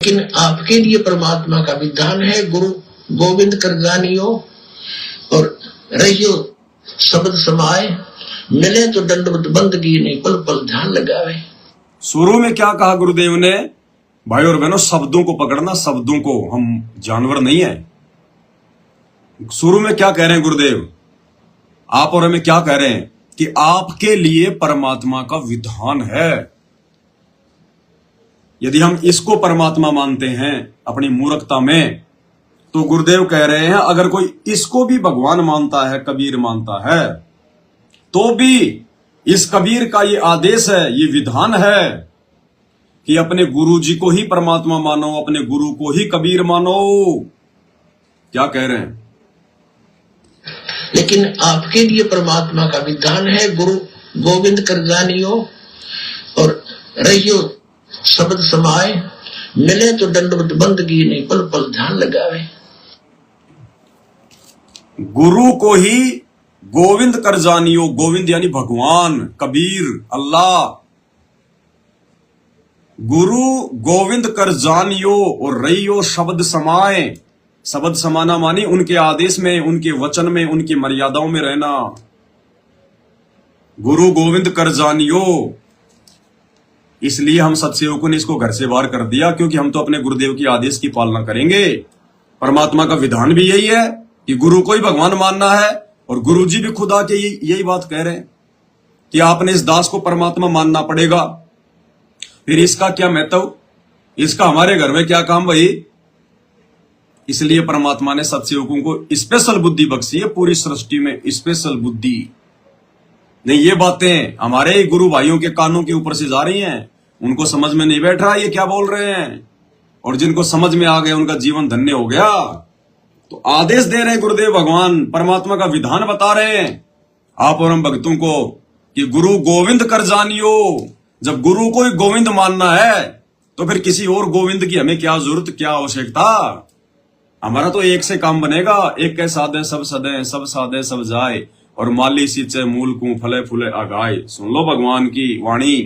लेकिन आपके लिए परमात्मा का विधान है, गुरु गोविंद कर जानियो और रहियो शब्द समाए, मिले तो दंडवत बंदगी नहीं पल पल ध्यान लगावे। शुरू में क्या कहा गुरुदेव ने? भाई और बहनों, शब्दों को पकड़ना, शब्दों को, हम जानवर नहीं है। शुरू में क्या कह रहे हैं गुरुदेव? आप और हमें क्या कह रहे हैं कि आपके लिए परमात्मा का विधान है। यदि हम इसको परमात्मा मानते हैं अपनी मूर्खता में, तो गुरुदेव कह रहे हैं अगर कोई इसको भी भगवान मानता है, कबीर मानता है, तो भी इस कबीर का ये आदेश है, ये विधान है कि अपने गुरु जी को ही परमात्मा मानो, अपने गुरु को ही कबीर मानो। क्या कह रहे हैं? लेकिन आपके लिए परमात्मा का विधान है, गुरु गोविंद कर जानियो और रहियो शब्द समाए, मिले तो दंडवत बंदगी नहीं पल पल ध्यान लगावे। गुरु को ही गोविंद कर जानियो, गोविंद यानी भगवान, कबीर, अल्लाह। गुरु गोविंद कर जानियो और रहियो शब्द समाए। शब्द समाना मानी उनके आदेश में, उनके वचन में, उनकी मर्यादाओं में रहना। गुरु गोविंद कर जानियो, इसलिए हम सत्सेवकों ने इसको घर से बाहर कर दिया, क्योंकि हम तो अपने गुरुदेव की आदेश की पालना करेंगे। परमात्मा का विधान भी यही है कि गुरु को ही भगवान मानना है, और गुरु जी भी खुद आके यही बात कह रहे हैं कि आपने इस दास को परमात्मा मानना पड़ेगा। फिर इसका क्या महत्व, इसका हमारे घर में क्या काम भाई? इसलिए परमात्मा ने सत्सेवकों को स्पेशल बुद्धि बख्शी है, पूरी सृष्टि में स्पेशल बुद्धि। नहीं, ये बातें हमारे ही गुरु भाइयों के कानों के ऊपर से जा रही हैं, उनको समझ में नहीं बैठ रहा ये क्या बोल रहे हैं, और जिनको समझ में आ गया उनका जीवन धन्य हो गया। तो आदेश दे रहे हैं गुरुदेव भगवान, परमात्मा का विधान बता रहे हैं आप और हम भक्तों को कि गुरु गोविंद कर जानियो। जब गुरु को ही गोविंद मानना है तो फिर किसी और गोविंद की हमें क्या जरूरत, क्या आवश्यकता? हमारा तो एक से काम बनेगा, एक के साधे सब सदे, सब साधे सब जाए, और माली सींचे मूल को फले फूले आगाए। सुन लो भगवान की वाणी।